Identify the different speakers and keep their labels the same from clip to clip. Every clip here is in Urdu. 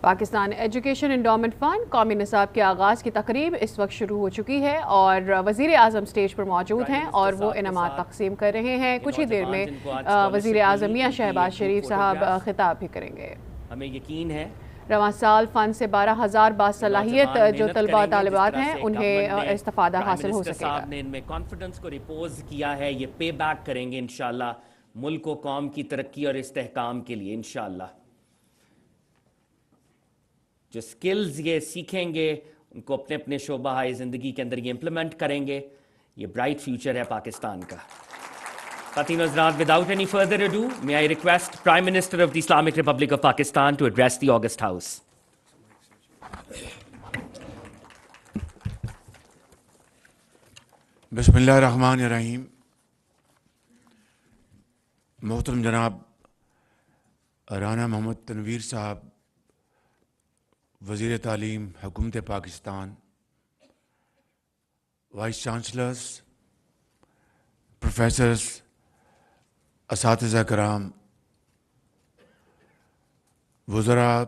Speaker 1: پاکستان ایجوکیشن انڈومنٹ فنڈ قومی نصاب کے آغاز کی تقریب اس وقت شروع ہو چکی ہے اور وزیر اعظم سٹیج پر موجود ہیں اور وہ انعامات تقسیم کر رہے ہیں۔ کچھ ہی دیر میں وزیر اعظم میاں شہباز شریف صاحب خطاب بھی کریں گے۔
Speaker 2: ہمیں یقین ہے
Speaker 1: رواں سال فنڈ سے 12,000 باصلاحیت جو طلباء طالبات ہیں انہیں استفادہ حاصل ہو سکے گا۔
Speaker 2: صاحب نے ان میں کانفیڈنس کو ریپوز کیا ہے، یہ پے بیک کریں گے انشاءاللہ ملک و قوم کی ترقی اور استحکام کے لیے انشاءاللہ۔ جو سکلز یہ سیکھیں گے ان کو اپنے اپنے شعبہ زندگی کے اندر یہ امپلیمنٹ کریں گے، یہ برائٹ فیوچر ہے پاکستان کا۔ خواتین و حضرات, without any further ado, may I request Prime Minister of the Islamic Republic of Pakistan to address the August House.
Speaker 3: بسم اللہ الرحمن الرحیم۔ محترم جناب رانا محمد تنویر صاحب، وزیر تعلیم حکومت پاکستان، وائس چانسلرز، پروفیسرز، اساتذہ کرام، وزراء،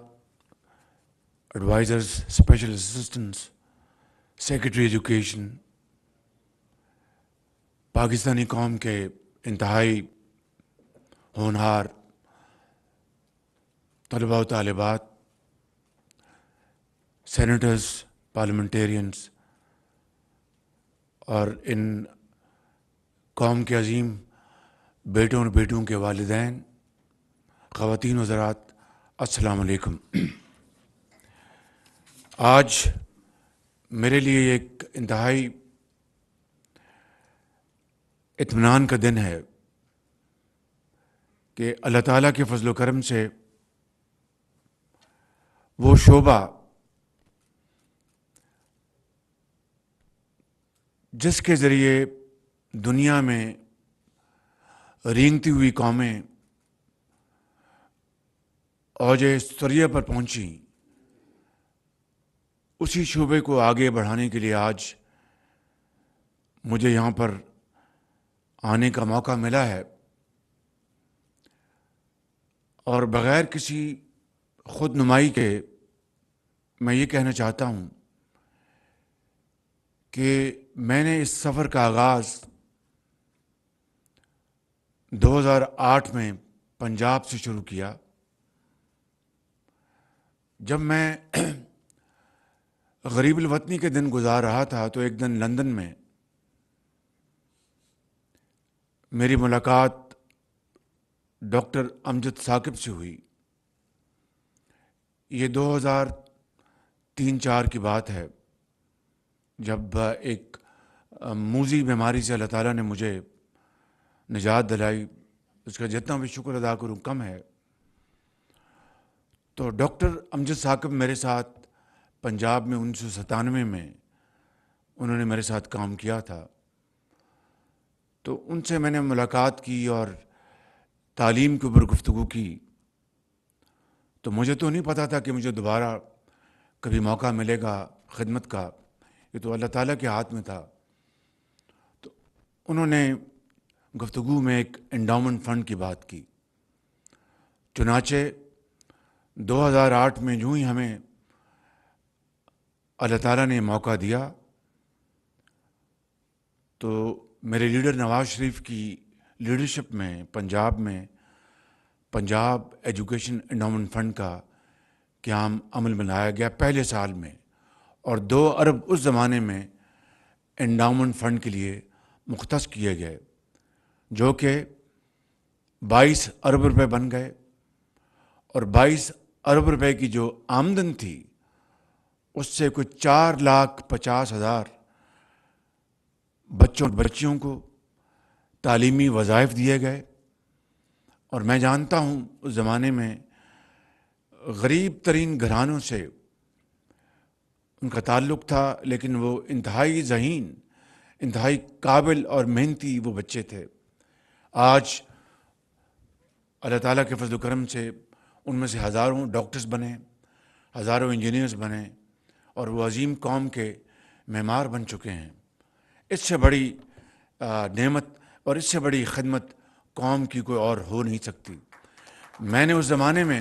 Speaker 3: advisers, special assistants, secretary education, Pakistani قوم کے انتہائی ہونہار طلباء و طالبات، سینیٹرز، پارلیمنٹیرینز اور ان قوم کے عظیم بیٹوں اور بیٹوں کے والدین، خواتین و حضرات، السلام علیکم۔ آج میرے لیے ایک انتہائی اطمینان کا دن ہے کہ اللہ تعالیٰ کے فضل و کرم سے وہ شعبہ جس کے ذریعے دنیا میں رینگتی ہوئی قومیں اوج ثریہ پر پہنچیں، اسی شعبے کو آگے بڑھانے کے لیے آج مجھے یہاں پر آنے کا موقع ملا ہے، اور بغیر کسی خود نمائی کے میں یہ کہنا چاہتا ہوں کہ میں نے اس سفر کا آغاز 2008 میں پنجاب سے شروع کیا، جب میں غریب الوطنی کے دن گزار رہا تھا تو ایک دن لندن میں میری ملاقات ڈاکٹر امجد ثاقب سے ہوئی۔ یہ 2003-04 کی بات ہے، جب ایک موذی بیماری سے اللہ تعالیٰ نے مجھے نجات دلائی، اس کا جتنا بھی شکر ادا کروں کم ہے۔ تو ڈاکٹر امجد ثاقب میرے ساتھ پنجاب میں 1997 میں انہوں نے میرے ساتھ کام کیا تھا، تو ان سے میں نے ملاقات کی اور تعلیم کے اوپر گفتگو کی۔ تو مجھے تو نہیں پتا تھا کہ مجھے دوبارہ کبھی موقع ملے گا خدمت کا، یہ تو اللہ تعالیٰ کے ہاتھ میں تھا۔ تو انہوں نے گفتگو میں ایک انڈاؤمنٹ فنڈ کی بات کی، چنانچہ 2008 میں جو ہی ہمیں اللہ تعالیٰ نے موقع دیا تو میرے لیڈر نواز شریف کی لیڈرشپ میں پنجاب ایجوکیشن انڈاؤمنٹ فنڈ کا قیام عمل میں لایا گیا پہلے سال میں، اور 2 ارب اس زمانے میں انڈاؤمنٹ فنڈ کے لیے مختص کیے گئے، جو کہ 22 ارب روپے بن گئے، اور 22 ارب روپے کی جو آمدن تھی اس سے کوئی 4,50,000 بچوں اور بچیوں کو تعلیمی وظائف دیے گئے۔ اور میں جانتا ہوں اس زمانے میں غریب ترین گھرانوں سے ان کا تعلق تھا، لیکن وہ انتہائی ذہین، انتہائی قابل اور محنتی وہ بچے تھے۔ آج اللہ تعالیٰ کے فضل و کرم سے ان میں سے ہزاروں ڈاکٹرز بنے، ہزاروں انجینئرز بنے، اور وہ عظیم قوم کے معمار بن چکے ہیں۔ اس سے بڑی نعمت اور اس سے بڑی خدمت قوم کی کوئی اور ہو نہیں سکتی۔ میں نے اس زمانے میں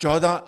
Speaker 3: 14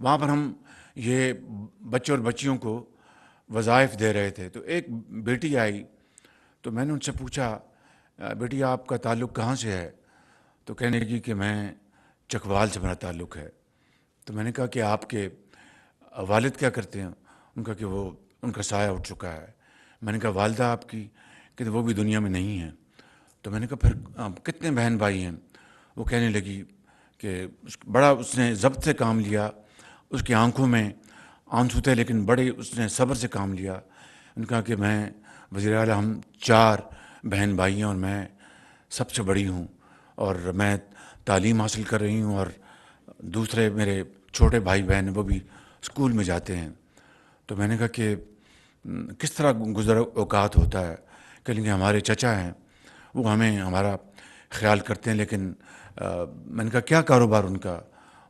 Speaker 3: وہاں پر ہم یہ بچوں اور بچیوں کو وظائف دے رہے تھے. تو ایک بیٹی آئی تو میں نے ان سے پوچھا بیٹی آپ کا تعلق کہاں سے ہے؟ تو کہنے لگی کہ میں چکوال سے میرا تعلق ہے. تو میں نے کہا کہ آپ کے والد کیا کرتے ہیں؟ ان کا کہ وہ ان کا سایہ اٹھ چکا ہے. میں نے کہا والدہ آپ کی؟ کہ وہ بھی دنیا میں نہیں ہیں. تو میں نے کہا پھر کتنے بہن بھائی ہیں؟ وہ کہنے لگی کہ بڑا اس نے ضبط سے کام لیا، اس کی آنکھوں میں آنسو تھے لیکن بڑے اس نے صبر سے کام لیا. ان کا کہ میں وزیر اعلیٰ ہم 4 بہن بھائی ہیں اور میں سب سے بڑی ہوں اور میں تعلیم حاصل کر رہی ہوں اور دوسرے میرے چھوٹے بھائی بہن وہ بھی اسکول میں جاتے ہیں. تو میں نے کہا کہ کس طرح گزر اوقات ہوتا ہے؟ کہ ہمارے چچا ہیں وہ ہمیں ہمارا خیال کرتے ہیں لیکن میں نے کہا کیا کاروبار ان کا؟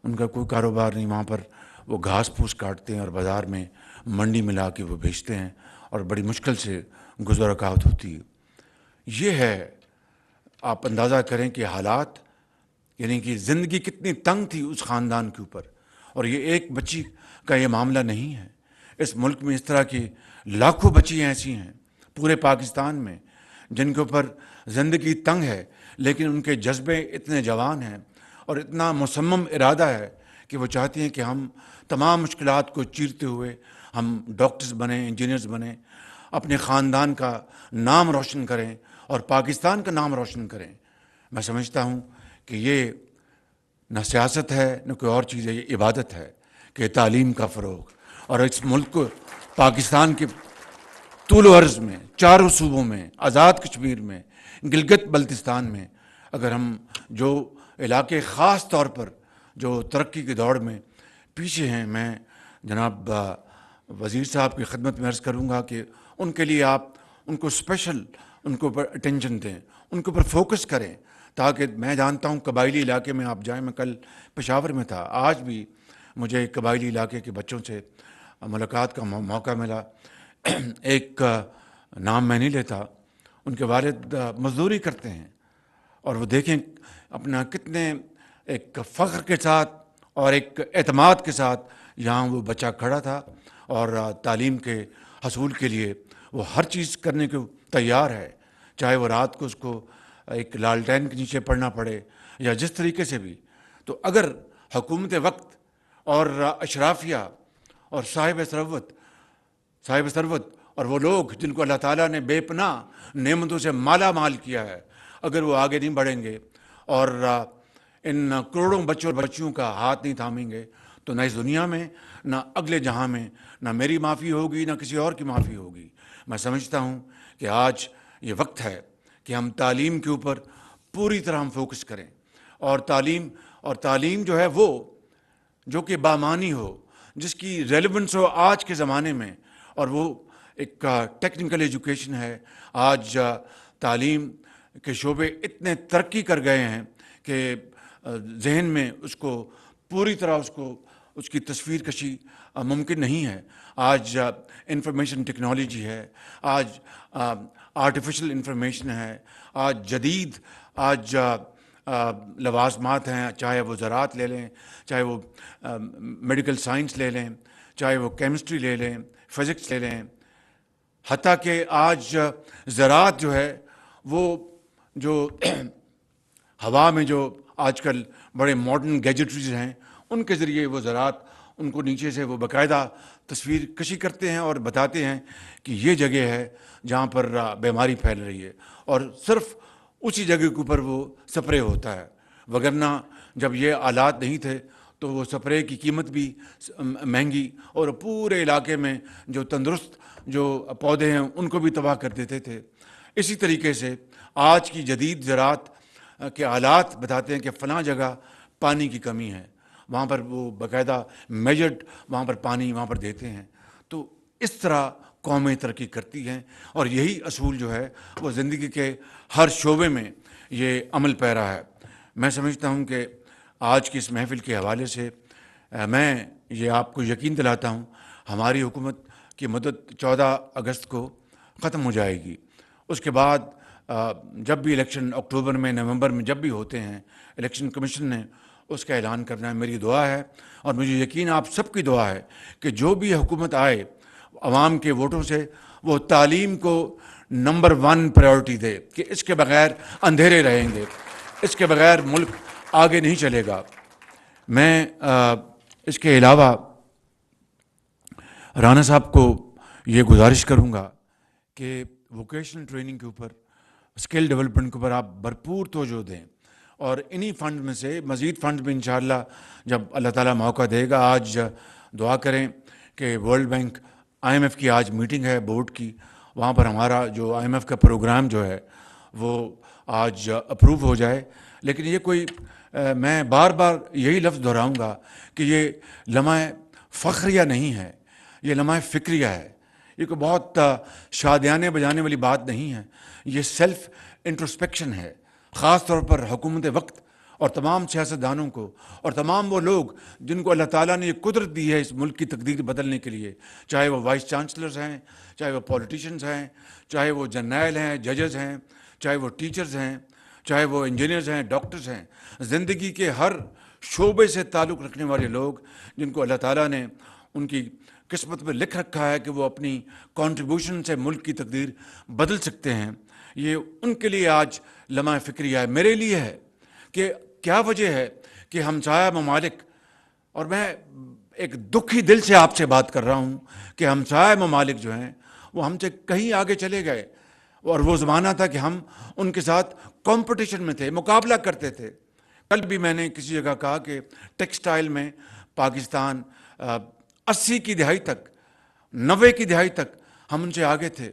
Speaker 3: ان کا کوئی کاروبار نہیں، وہاں پر وہ گھاس پھوس کاٹتے ہیں اور بازار میں منڈی میں لا کے وہ بیچتے ہیں اور بڑی مشکل سے گزر اوقات ہوتی ہے. یہ ہے، آپ اندازہ کریں کہ حالات، یعنی کہ زندگی کتنی تنگ تھی اس خاندان کے اوپر. اور یہ ایک بچی کا یہ معاملہ نہیں ہے، اس ملک میں اس طرح کی لاکھوں بچیاں ایسی ہیں پورے پاکستان میں جن کے اوپر زندگی تنگ ہے لیکن ان کے جذبے اتنے جوان ہیں اور اتنا مصمم ارادہ ہے کہ وہ چاہتی ہیں کہ ہم تمام مشکلات کو چیرتے ہوئے ہم ڈاکٹرز بنیں، انجینئرز بنیں، اپنے خاندان کا نام روشن کریں اور پاکستان کا نام روشن کریں. میں سمجھتا ہوں کہ یہ نہ سیاست ہے نہ کوئی اور چیز ہے، یہ عبادت ہے کہ تعلیم کا فروغ. اور اس ملک کو، پاکستان کے طول و عرض میں 4 صوبوں میں، آزاد کشمیر میں، گلگت بلتستان میں، اگر ہم جو علاقے خاص طور پر جو ترقی کی دوڑ میں پیچھے ہیں، میں جناب وزیر صاحب کی خدمت میں عرض کروں گا کہ ان کے لیے آپ ان کو اسپیشل ان کے اوپر اٹینشن دیں، ان کے اوپر فوکس کریں. تاکہ میں جانتا ہوں قبائلی علاقے میں آپ جائیں، میں کل پشاور میں تھا، آج بھی مجھے قبائلی علاقے کے بچوں سے ملاقات کا موقع ملا. ایک نام میں نہیں لیتا، ان کے والد مزدوری کرتے ہیں اور وہ دیکھیں اپنا کتنے ایک فخر کے ساتھ اور ایک اعتماد کے ساتھ یہاں وہ بچہ کھڑا تھا اور تعلیم کے حصول کے لیے وہ ہر چیز کرنے کو تیار ہے، چاہے وہ رات کو اس کو ایک لالٹین کے نیچے پڑھنا پڑے یا جس طریقے سے بھی. تو اگر حکومت وقت اور اشرافیہ اور صاحب ثروت اور وہ لوگ جن کو اللہ تعالیٰ نے بے پناہ نعمتوں سے مالا مال کیا ہے، اگر وہ آگے نہیں بڑھیں گے اور ان کروڑوں بچوں اور بچیوں کا ہاتھ نہیں تھامیں گے تو نہ اس دنیا میں نہ اگلے جہاں میں نہ میری معافی ہوگی نہ کسی اور کی معافی ہوگی. میں سمجھتا ہوں کہ آج یہ وقت ہے کہ ہم تعلیم کے اوپر پوری طرح ہم فوکس کریں اور تعلیم جو ہے وہ جو کہ بامانی ہو، جس کی ریلیونس ہو آج کے زمانے میں، اور وہ ایک ٹیکنیکل ایجوکیشن ہے. آج تعلیم کے شعبے اتنے ترقی کر گئے ہیں کہ ذہن میں اس کو پوری طرح اس کی تصویر کشی ممکن نہیں ہے. آج انفارمیشن ٹیکنالوجی ہے، آج آرٹیفیشل انفارمیشن ہے، آج جدید لوازمات ہیں، چاہے وہ زراعت لے لیں، چاہے وہ میڈیکل سائنس لے لیں، چاہے وہ کیمسٹری لے لیں، فزکس لے لیں. حتیٰ کہ آج زراعت جو ہے وہ جو ہوا میں جو آج کل بڑے ماڈرن گیجٹریز ہیں ان کے ذریعے وہ زراعت ان کو نیچے سے وہ باقاعدہ تصویر کشی کرتے ہیں اور بتاتے ہیں کہ یہ جگہ ہے جہاں پر بیماری پھیل رہی ہے، اور صرف اسی جگہ کے اوپر وہ سپرے ہوتا ہے. وگرنہ جب یہ آلات نہیں تھے تو وہ سپرے کی قیمت بھی مہنگی اور پورے علاقے میں جو تندرست جو پودے ہیں ان کو بھی تباہ کر دیتے تھے. اسی طریقے سے آج کی جدید زراعت کے آلات بتاتے ہیں کہ فلاں جگہ پانی کی کمی ہے، وہاں پر وہ باقاعدہ میجرڈ وہاں پر پانی وہاں پر دیتے ہیں. تو اس طرح قومیں ترقی کرتی ہیں اور یہی اصول جو ہے وہ زندگی کے ہر شعبے میں یہ عمل پیرا ہے. میں سمجھتا ہوں کہ آج کی اس محفل کے حوالے سے میں یہ آپ کو یقین دلاتا ہوں ہماری حکومت کی مدت 14 اگست کو ختم ہو جائے گی. اس کے بعد جب بھی الیکشن اکتوبر میں نومبر میں جب بھی ہوتے ہیں، الیکشن کمیشن نے اس کا اعلان کرنا ہے. میری دعا ہے اور مجھے یقین آپ سب کی دعا ہے کہ جو بھی حکومت آئے عوام کے ووٹوں سے وہ تعلیم کو نمبر 1 پرائیورٹی دے کہ اس کے بغیر اندھیرے رہیں گے, اس کے بغیر ملک آگے نہیں چلے گا. میں اس کے علاوہ رانا صاحب کو یہ گزارش کروں گا کہ ووکیشنل ٹریننگ کے اوپر, اسکل ڈیولپمنٹ کے اوپر آپ بھرپور توجہ دیں, اور انہی فنڈ میں سے مزید فنڈ بھی انشاءاللہ جب اللہ تعالیٰ موقع دے گا. آج دعا کریں کہ ورلڈ بینک IMF کی آج میٹنگ ہے بورڈ کی, وہاں پر ہمارا جو IMF کا پروگرام جو ہے وہ آج اپروو ہو جائے. لیکن یہ کوئی میں بار بار یہی لفظ دہراؤں گا کہ یہ لمحہ فخریہ نہیں ہے, یہ لمحہ فکریہ ہے. یہ کوئی بہت شادیانے بجانے والی بات نہیں ہے, یہ سیلف انٹروسپیکشن ہے, خاص طور پر حکومت وقت اور تمام سیاستدانوں کو اور تمام وہ لوگ جن کو اللہ تعالیٰ نے یہ قدرت دی ہے اس ملک کی تقدیر بدلنے کے لیے, چاہے وہ وائس چانسلرز ہیں, چاہے وہ پولیٹیشنز ہیں, چاہے وہ جرنیل ہیں, ججز ہیں, چاہے وہ ٹیچرز ہیں, چاہے وہ انجینئرز ہیں, ڈاکٹرز ہیں, زندگی کے ہر شعبے سے تعلق رکھنے والے لوگ جن کو اللہ تعالیٰ نے ان کی قسمت میں لکھ رکھا ہے کہ وہ اپنی کنٹریبیوشن سے ملک کی تقدیر بدل سکتے ہیں, یہ ان کے لیے آج لمحہ فکریہ ہے. میرے لیے ہے کہ کیا وجہ ہے کہ ہمسایہ ممالک, اور میں ایک دکھی دل سے آپ سے بات کر رہا ہوں کہ ہمسایہ ممالک جو ہیں وہ ہم سے کہیں آگے چلے گئے, اور وہ زمانہ تھا کہ ہم ان کے ساتھ کمپٹیشن میں تھے, مقابلہ کرتے تھے. کل بھی میں نے کسی جگہ کہا کہ ٹیکسٹائل میں پاکستان 80 کی دہائی تک, 90 کی دہائی تک ہم ان سے آگے تھے.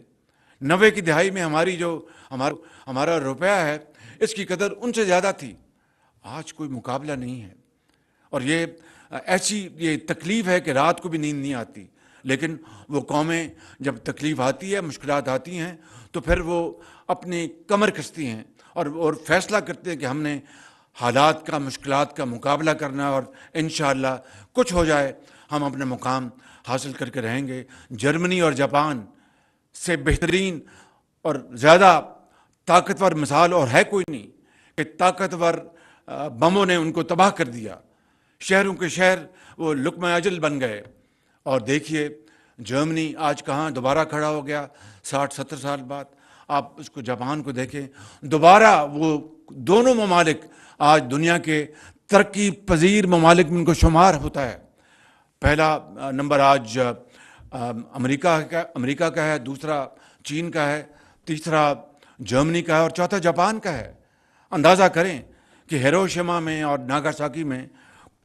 Speaker 3: 90 کی دہائی میں ہماری جو ہمارا روپیہ ہے اس کی قدر ان سے زیادہ تھی. آج کوئی مقابلہ نہیں ہے, اور یہ ایسی یہ تکلیف ہے کہ رات کو بھی نیند نہیں آتی. لیکن وہ قومیں جب تکلیف آتی ہے, مشکلات آتی ہیں, تو پھر وہ اپنی کمر کستی ہیں اور فیصلہ کرتے ہیں کہ ہم نے حالات کا, مشکلات کا مقابلہ کرنا, اور انشاءاللہ کچھ ہو جائے ہم اپنے مقام حاصل کر کے رہیں گے. جرمنی اور جاپان سے بہترین اور زیادہ طاقتور مثال اور ہے کوئی نہیں کہ طاقتور بموں نے ان کو تباہ کر دیا. شہروں کے شہر وہ لقمہ اجل بن گئے. اور دیکھیے جرمنی آج کہاں دوبارہ کھڑا ہو گیا 60-70 سال بعد. آپ اس کو جاپان کو دیکھیں, دوبارہ وہ دونوں ممالک آج دنیا کے ترقی پذیر ممالک میں ان کو شمار ہوتا ہے. پہلا نمبر آج امریکہ کا ہے, دوسرا چین کا ہے, تیسرا جرمنی کا ہے, اور چوتھا جاپان کا ہے. اندازہ کریں کہ ہیروشیما میں اور ناگاساکی میں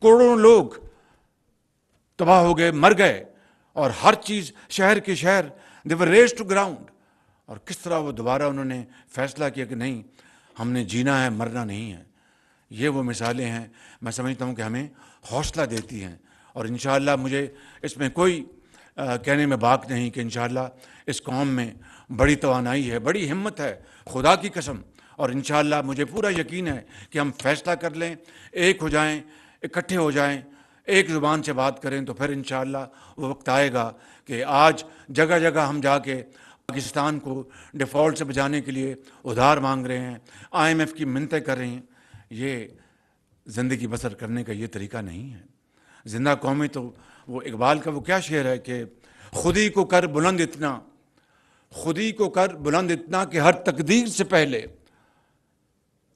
Speaker 3: کروڑوں لوگ تباہ ہو گئے, مر گئے, اور ہر چیز شہر کے شہر they were razed to ground. اور کس طرح وہ دوبارہ انہوں نے فیصلہ کیا کہ نہیں, ہم نے جینا ہے, مرنا نہیں ہے. یہ وہ مثالیں ہیں میں سمجھتا ہوں کہ ہمیں حوصلہ دیتی ہیں, اور انشاءاللہ مجھے اس میں کوئی کہنے میں باک نہیں کہ انشاءاللہ اس قوم میں بڑی توانائی ہے, بڑی ہمت ہے, خدا کی قسم. اور انشاءاللہ مجھے پورا یقین ہے کہ ہم فیصلہ کر لیں, ایک ہو جائیں, اکٹھے ہو جائیں, ایک زبان سے بات کریں, تو پھر انشاءاللہ وہ وقت آئے گا کہ آج جگہ جگہ ہم جا کے پاکستان کو ڈیفالٹ سے بچانے کے لیے ادھار مانگ رہے ہیں, IMF کی منتیں کر رہے ہیں. یہ زندگی بسر کرنے کا یہ طریقہ نہیں ہے. زندہ قومی تو وہ اقبال کا وہ کیا شعر ہے کہ خودی کو کر بلند اتنا, خودی کو کر بلند اتنا کہ ہر تقدیر سے پہلے,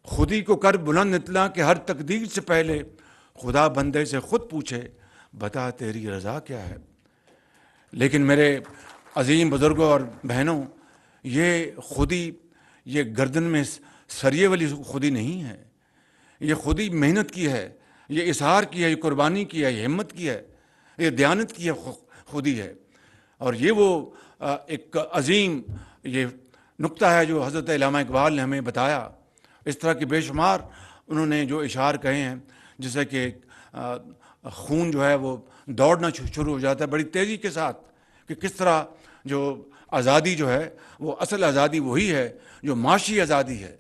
Speaker 3: خودی کو کر بلند اتنا کہ ہر تقدیر سے پہلے خدا بندے سے خود پوچھے بتا تیری رضا کیا ہے. لیکن میرے عظیم بزرگوں اور بہنوں, یہ خودی, یہ گردن میں سریے والی خودی نہیں ہے. یہ خودی محنت کی ہے, یہ اظہار کی ہے, یہ قربانی کی ہے, یہ ہمت کی ہے, یہ دیانت کی ہے خودی ہے. اور یہ وہ ایک عظیم یہ نقطہ ہے جو حضرت علامہ اقبال نے ہمیں بتایا. اس طرح کے بے شمار انہوں نے جو اشعار کہے ہیں, جیسے کہ خون جو ہے وہ دوڑنا شروع ہو جاتا ہے بڑی تیزی کے ساتھ, کہ کس طرح جو آزادی جو ہے وہ اصل آزادی وہی ہے جو معاشی آزادی ہے.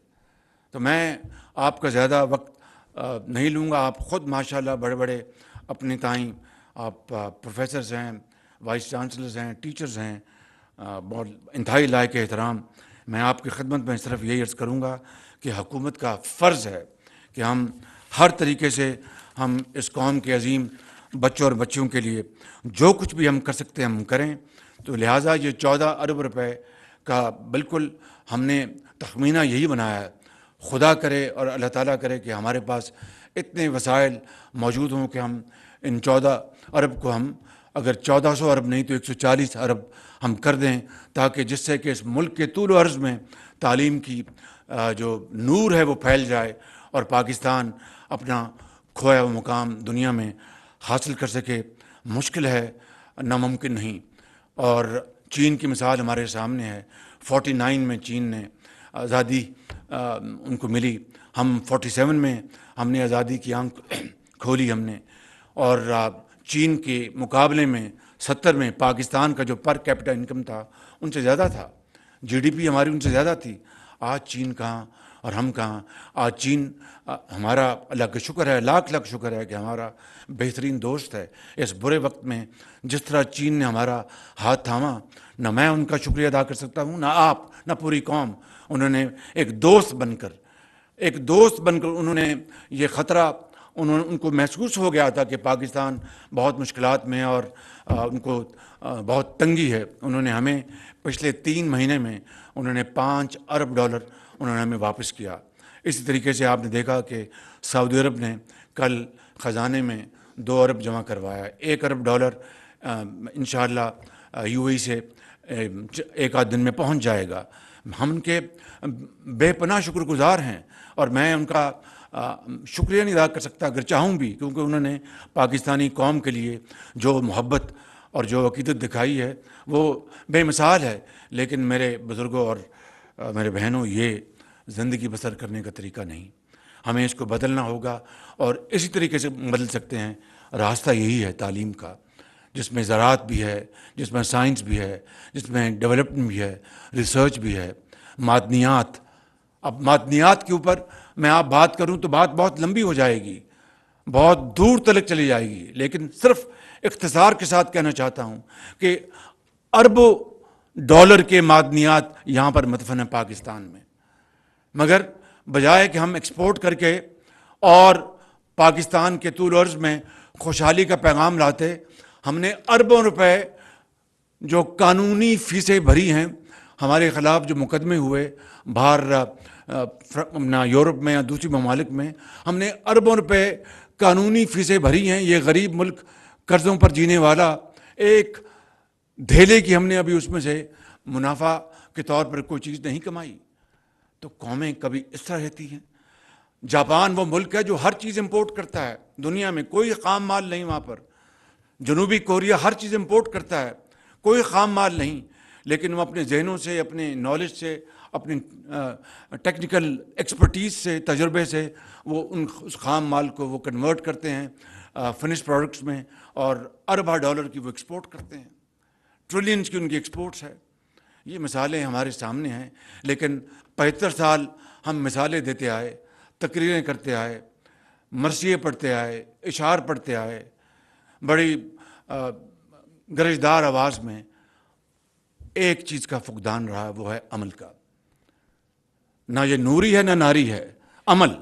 Speaker 3: تو میں آپ کا زیادہ وقت نہیں لوں گا. آپ خود ماشاءاللہ بڑے بڑے اپنے تائیں آپ پروفیسرز ہیں, وائس چانسلرز ہیں, ٹیچرز ہیں, بہت انتہائی لائق احترام. میں آپ کی خدمت میں صرف یہی عرض کروں گا کہ حکومت کا فرض ہے کہ ہم ہر طریقے سے ہم اس قوم کے عظیم بچوں اور بچیوں کے لیے جو کچھ بھی ہم کر سکتے ہیں ہم کریں. تو لہٰذا یہ 14 ارب روپے کا بالکل ہم نے تخمینہ یہی بنایا ہے. خدا کرے اور اللہ تعالیٰ کرے کہ ہمارے پاس اتنے وسائل موجود ہوں کہ ہم ان 14 ارب کو ہم اگر 1400 ارب نہیں تو 140 ارب ہم کر دیں, تاکہ جس سے کہ اس ملک کے طول و عرض میں تعلیم کی جو نور ہے وہ پھیل جائے اور پاکستان اپنا کھویا ہوا مقام دنیا میں حاصل کر سکے. مشکل ہے, ناممکن نہیں. اور چین کی مثال ہمارے سامنے ہے. 49 میں چین نے آزادی ان کو ملی, ہم 47 میں ہم نے آزادی کی آنکھ کھولی ہم نے, اور چین کے مقابلے میں 70 میں پاکستان کا جو پر کیپٹا انکم تھا ان سے زیادہ تھا, جی ڈی پی ہماری ان سے زیادہ تھی. آج چین کہاں اور ہم کہاں. آج چین ہمارا اللہ کا شکر ہے, لاکھ لاکھ شکر ہے کہ ہمارا بہترین دوست ہے. اس برے وقت میں جس طرح چین نے ہمارا ہاتھ تھاما, نہ میں ان کا شکریہ ادا کر سکتا ہوں, نہ آپ, نہ پوری قوم. انہوں نے ایک دوست بن کر انہوں نے یہ خطرہ ان کو محسوس ہو گیا تھا کہ پاکستان بہت مشکلات میں اور ان کو بہت تنگی ہے. انہوں نے ہمیں پچھلے 3 مہینے میں انہوں نے $5 ارب انہوں نے ہمیں واپس کیا. اسی طریقے سے آپ نے دیکھا کہ سعودی عرب نے کل خزانے میں 2 ارب جمع کروایا. $1 ارب انشاءاللہ یو اے ای سے ایک آدھ دن میں پہنچ جائے گا. ہم ان کے بے پناہ شکر گزار ہیں, اور میں ان کا شکریہ نہیں ادا کر سکتا اگر چاہوں بھی, کیونکہ انہوں نے پاکستانی قوم کے لیے جو محبت اور جو عقیدت دکھائی ہے وہ بے مثال ہے. لیکن میرے بزرگوں اور میرے بہنوں, یہ زندگی بسر کرنے کا طریقہ نہیں. ہمیں اس کو بدلنا ہوگا, اور اسی طریقے سے بدل سکتے ہیں. راستہ یہی ہے تعلیم کا, جس میں زراعت بھی ہے, جس میں سائنس بھی ہے, جس میں ڈیولپمنٹ بھی ہے, ریسرچ بھی ہے, معدنیات. اب معدنیات کے اوپر میں آپ بات کروں تو بات بہت لمبی ہو جائے گی, بہت دور تلک چلی جائے گی. لیکن صرف اختصار کے ساتھ کہنا چاہتا ہوں کہ اربوں ڈالر کے معدنیات یہاں پر مدفن ہیں پاکستان میں, مگر بجائے کہ ہم ایکسپورٹ کر کے اور پاکستان کے طول و عرض میں خوشحالی کا پیغام لاتے, ہم نے اربوں روپے جو قانونی فیسیں بھری ہیں. ہمارے خلاف جو مقدمے ہوئے باہر یورپ میں یا دوسری ممالک میں, ہم نے اربوں روپے قانونی فیسیں بھری ہیں. یہ غریب ملک, قرضوں پر جینے والا, ایک دھیلے کی ہم نے ابھی اس میں سے منافع کے طور پر کوئی چیز نہیں کمائی. تو قومیں کبھی اس طرح رہتی ہیں. جاپان وہ ملک ہے جو ہر چیز امپورٹ کرتا ہے دنیا میں, کوئی خام مال نہیں وہاں پر. جنوبی کوریا ہر چیز امپورٹ کرتا ہے, کوئی خام مال نہیں. لیکن وہ اپنے ذہنوں سے, اپنے نالج سے, اپنی ٹیکنیکل ایکسپرٹیز سے, تجربے سے وہ اس خام مال کو وہ کنورٹ کرتے ہیں فنش پروڈکٹس میں, اور اربوں ڈالر کی وہ ایکسپورٹ کرتے ہیں. ٹریلینز کی ان کی ایکسپورٹس ہے. یہ مثالیں ہمارے سامنے ہیں. لیکن 75 سال ہم مثالیں دیتے آئے, تقریریں کرتے آئے, مرثیے پڑھتے آئے, اشعار پڑھتے آئے, بڑی گرجدار آواز میں. ایک چیز کا فقدان رہا, وہ ہے عمل کا. نہ یہ نوری ہے نہ ناری ہے, عمل.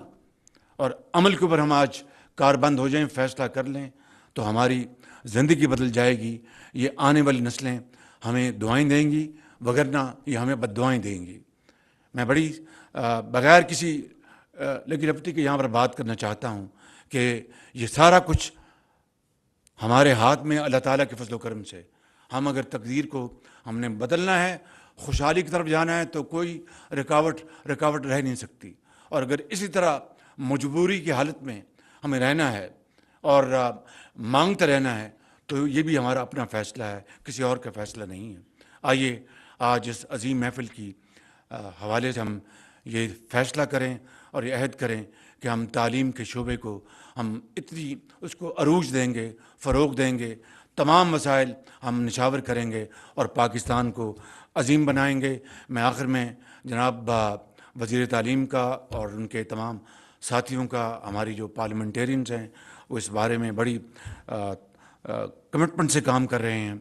Speaker 3: اور عمل کے اوپر ہم آج کاربند ہو جائیں, فیصلہ کر لیں, تو ہماری زندگی بدل جائے گی. یہ آنے والی نسلیں ہمیں دعائیں دیں گی, وگرنہ یہ ہمیں بد دعائیں دیں گی. میں بڑی بغیر کسی لگی لپٹی کے یہاں پر بات کرنا چاہتا ہوں کہ یہ سارا کچھ ہمارے ہاتھ میں اللہ تعالیٰ کے فضل و کرم سے. ہم اگر تقدیر کو ہم نے بدلنا ہے, خوشحالی کی طرف جانا ہے, تو کوئی رکاوٹ رہ نہیں سکتی. اور اگر اسی طرح مجبوری کی حالت میں ہمیں رہنا ہے اور مانگتے رہنا ہے, تو یہ بھی ہمارا اپنا فیصلہ ہے, کسی اور کا فیصلہ نہیں ہے. آئیے آج اس عظیم محفل کی حوالے سے ہم یہ فیصلہ کریں اور یہ عہد کریں کہ ہم تعلیم کے شعبے کو ہم اتنی اس کو عروج دیں گے, فروغ دیں گے, تمام وسائل ہم نشاور کریں گے اور پاکستان کو عظیم بنائیں گے. میں آخر میں جناب وزیر تعلیم کا اور ان کے تمام ساتھیوں کا, ہماری جو پارلیمنٹیرینز ہیں وہ اس بارے میں بڑی کمٹمنٹ سے کام کر رہے ہیں,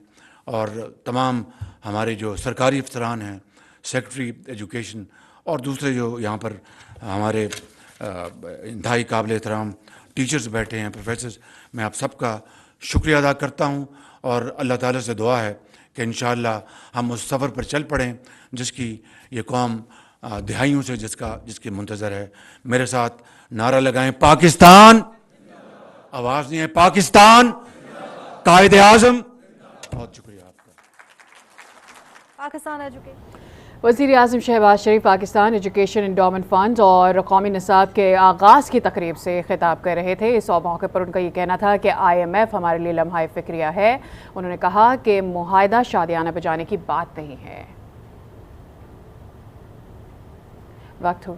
Speaker 3: اور تمام ہمارے جو سرکاری افسران ہیں, سیکرٹری ایجوکیشن اور دوسرے جو یہاں پر ہمارے انتہائی قابل احترام ٹیچرز بیٹھے ہیں، پروفیسرز، میں آپ سب کا شکریہ ادا کرتا ہوں، اور اللہ تعالیٰ سے دعا ہے کہ انشاءاللہ ہم اس سفر پر چل پڑیں جس کی یہ قوم دہائیوں سے جس کی منتظر ہے۔ میرے ساتھ نعرہ لگائیں، پاکستان! آواز نہیں ہے، پاکستان! قائد اعظم! بہت شکریہ آپ کا۔
Speaker 4: پاکستان ایجوکیشن
Speaker 1: وزیر اعظم شہباز شریف پاکستان ایجوکیشن انڈومنٹ فنڈ اور قومی نصاب کے آغاز کی تقریب سے خطاب کر رہے تھے۔ اس موقع پر ان کا یہ کہنا تھا کہ IMF ہمارے لیے لمحہ فکریہ ہے۔ انہوں نے کہا کہ معاہدہ شادیانہ بجانے کی بات نہیں ہے۔ وقت ہو گیا۔